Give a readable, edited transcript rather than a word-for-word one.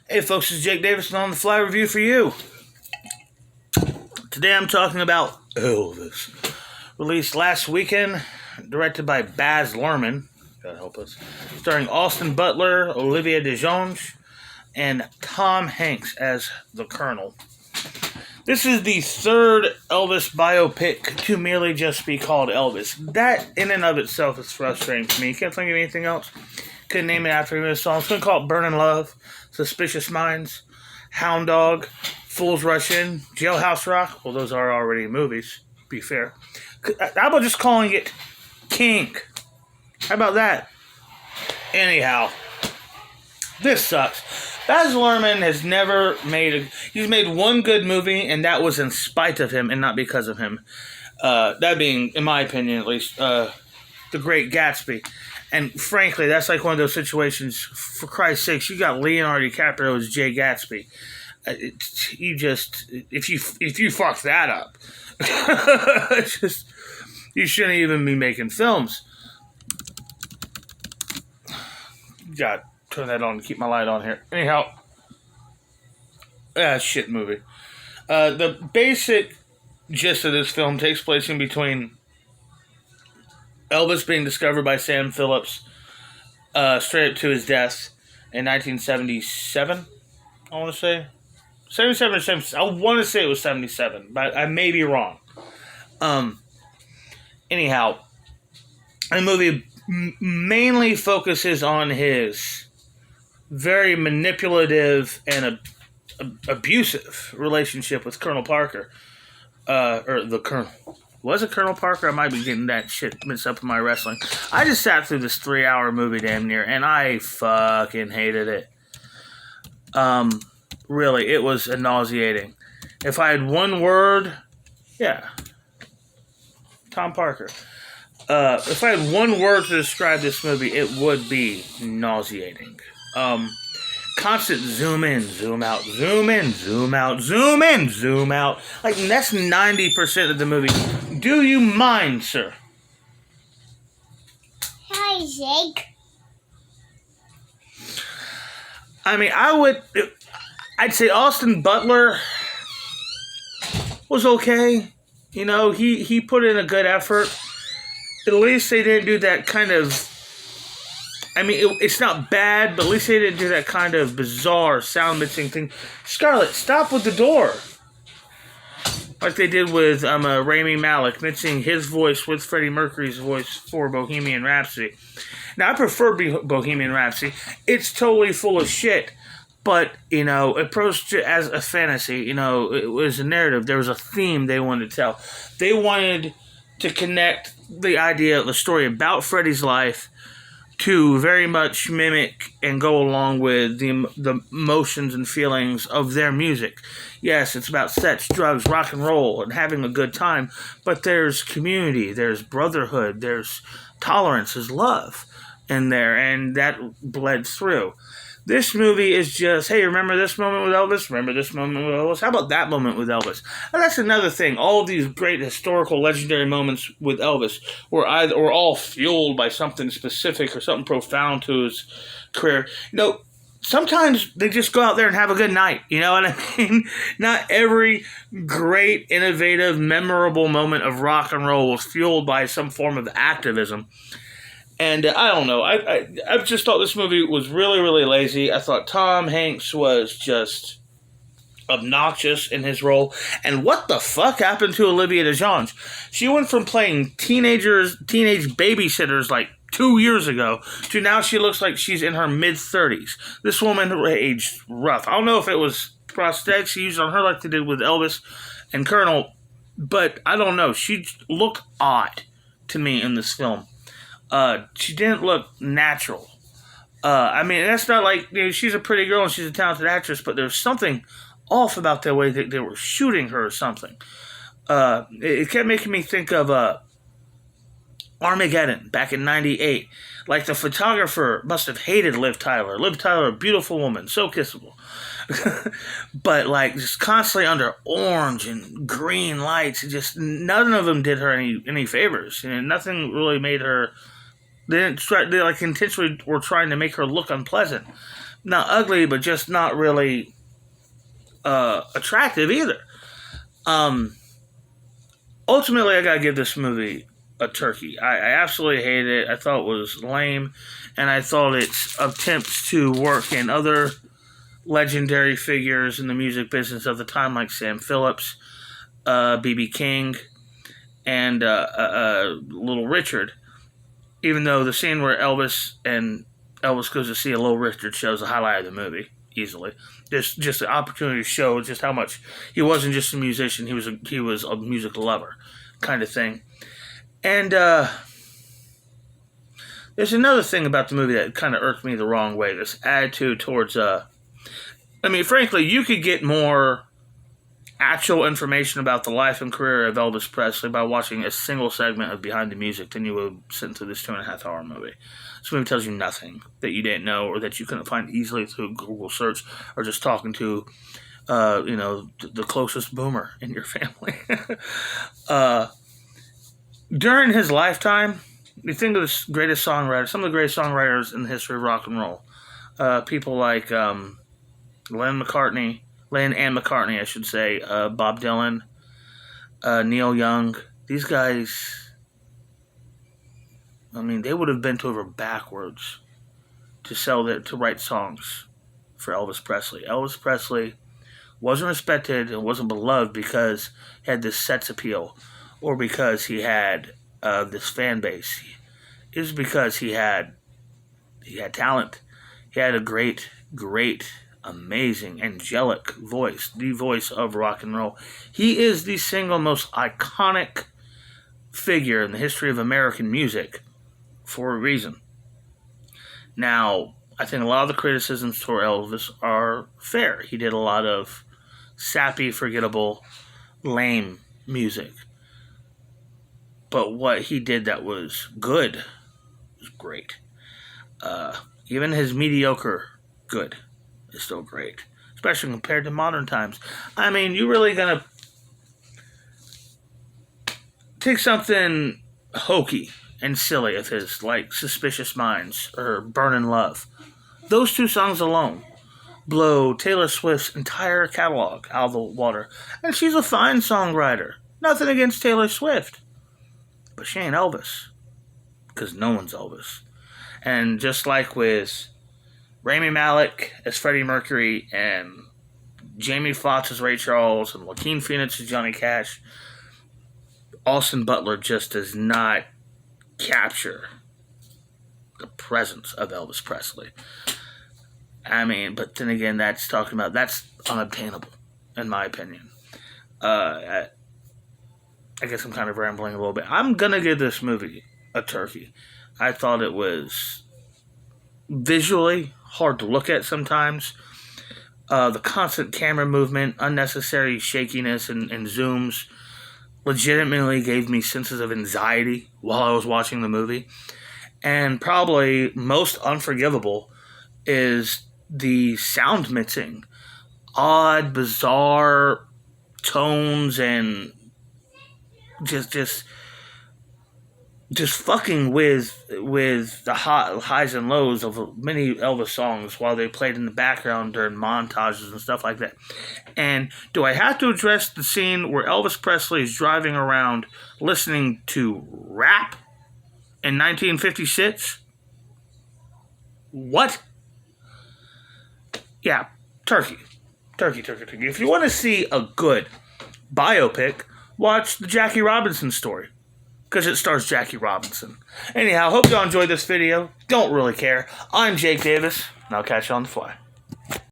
Hey folks, it's Jake Davidson on the Fly Review for you. Today I'm talking about Elvis. Released last weekend, directed by Baz Luhrmann, God help us, starring Austin Butler, Olivia DeJonge, and Tom Hanks as the Colonel. This is the third Elvis biopic to merely just be called Elvis. That in and of itself is frustrating to me. You can't think of anything else. Couldn't name it after him in a song. So I'm going to call it Burning Love, Suspicious Minds, Hound Dog, Fools Rush In, Jailhouse Rock. Well, those are already movies, to be fair. How about just calling it King? How about that? Anyhow, this sucks. Baz Luhrmann has never made he's made one good movie, and that was in spite of him and not because of him. That being, in my opinion at least, The Great Gatsby. And frankly, that's like one of those situations, for Christ's sakes, you got Leonardo DiCaprio as Jay Gatsby. If you fuck that up, you shouldn't even be making films. God, turn that on to keep my light on here. Anyhow, shit movie. The basic gist of this film takes place in between Elvis being discovered by Sam Phillips straight up to his death in 1977, I want to say. 77 or 77. I want to say it was 77, but I may be wrong. Anyhow, the movie mainly focuses on his very manipulative and abusive relationship with Colonel Parker. Or the Colonel. Was it Colonel Parker? I might be getting that shit mixed up in my wrestling. I just sat through this 3-hour movie damn near, and I fucking hated it. Really, it was nauseating. If I had one word, Tom Parker. If I had one word to describe this movie, it would be nauseating. Constant zoom in, zoom out, zoom in, zoom out, zoom in, zoom out. Like, that's 90% of the movie. Do you mind, sir? Hi, Jake. I mean, I'd say Austin Butler was okay. You know, he put in a good effort. At least they didn't do that kind of... I mean, it's not bad, but at least they didn't do that kind of bizarre sound-mixing thing. Scarlett, stop with the door. Like they did with Rami Malek, mixing his voice with Freddie Mercury's voice for Bohemian Rhapsody. Now, I prefer Bohemian Rhapsody. It's totally full of shit. But, you know, approached it as a fantasy. You know, it was a narrative. There was a theme they wanted to tell. They wanted to connect the idea of the story about Freddie's life to very much mimic and go along with the emotions and feelings of their music. Yes, it's about sex, drugs, rock and roll, and having a good time, but there's community, there's brotherhood, there's tolerance, there's love in there, and that bled through. This movie is just, hey, remember this moment with Elvis? Remember this moment with Elvis? How about that moment with Elvis? And that's another thing. All of these great historical, legendary moments with Elvis were all fueled by something specific or something profound to his career. You know, sometimes they just go out there and have a good night. You know what I mean? Not every great, innovative, memorable moment of rock and roll was fueled by some form of activism. And I don't know. I just thought this movie was really, really lazy. I thought Tom Hanks was just obnoxious in his role. And what the fuck happened to Olivia DeJonge? She went from playing teenage babysitters like 2 years ago to now she looks like she's in her mid-30s. This woman aged rough. I don't know if it was prosthetics she used on her like they did with Elvis and Colonel, but I don't know. She looked odd to me in this film. She didn't look natural. I mean, that's not like, you know, she's a pretty girl and she's a talented actress, but there's something off about the way that they were shooting her or something. It kept making me think of Armageddon back in 98. Like, the photographer must have hated Liv Tyler. Liv Tyler, a beautiful woman, so kissable. But, like, just constantly under orange and green lights. Just none of them did her any favors. You know, nothing really made her... They intentionally were trying to make her look unpleasant. not ugly, but just not really attractive either. Ultimately, I gotta give this movie a turkey. I absolutely hated it. I thought it was lame, and I thought its attempts to work in other legendary figures in the music business of the time, like Sam Phillips, B.B. King, and Little Richard. Even though the scene where Elvis goes to see a Little Richard shows the highlight of the movie easily. Just the opportunity to show just how much he wasn't just a musician; he was a music lover, kind of thing. And there's another thing about the movie that kind of irked me the wrong way. This attitude towards I mean, frankly, you could get more actual information about the life and career of Elvis Presley by watching a single segment of Behind the Music than you would sitting through this 2.5 hour movie. This movie tells you nothing that you didn't know or that you couldn't find easily through Google search or just talking to, the closest boomer in your family. During his lifetime, you think of the greatest songwriters, some of the greatest songwriters in the history of rock and roll. People like Lennon and McCartney, I should say, Bob Dylan, Neil Young. These guys, I mean, they would have bent over backwards to write songs for Elvis Presley. Elvis Presley wasn't respected and wasn't beloved because he had this sex appeal or because he had this fan base. It was because he had talent. He had a great, amazing, angelic voice, the voice of rock and roll. He is the single most iconic figure in the history of American music for a reason. Now, I think a lot of the criticisms for Elvis are fair. He did a lot of sappy, forgettable, lame music. But what he did that was good was great. Even his mediocre good is still great, especially compared to modern times. I mean, you really gonna take something hokey and silly of his, like Suspicious Minds or Burnin' Love. Those two songs alone blow Taylor Swift's entire catalog out of the water. And she's a fine songwriter. Nothing against Taylor Swift. But she ain't Elvis. Because no one's Elvis. And just like with Rami Malek as Freddie Mercury and Jamie Foxx as Ray Charles and Joaquin Phoenix as Johnny Cash, Austin Butler just does not capture the presence of Elvis Presley. I mean, but then again, that's unobtainable, in my opinion. I guess I'm kind of rambling a little bit. I'm gonna give this movie a turkey. I thought it was visually hard to look at sometimes. The constant camera movement, unnecessary shakiness and zooms legitimately gave me senses of anxiety while I was watching the movie. And probably most unforgivable is the sound mixing. Odd, bizarre tones and just fucking with the highs and lows of many Elvis songs while they played in the background during montages and stuff like that. And do I have to address the scene where Elvis Presley is driving around listening to rap in 1956? What? Yeah, turkey. If you want to see a good biopic, watch the Jackie Robinson story. Because it stars Jackie Robinson. Anyhow, hope y'all enjoyed this video. Don't really care. I'm Jake Davis, and I'll catch you on the fly.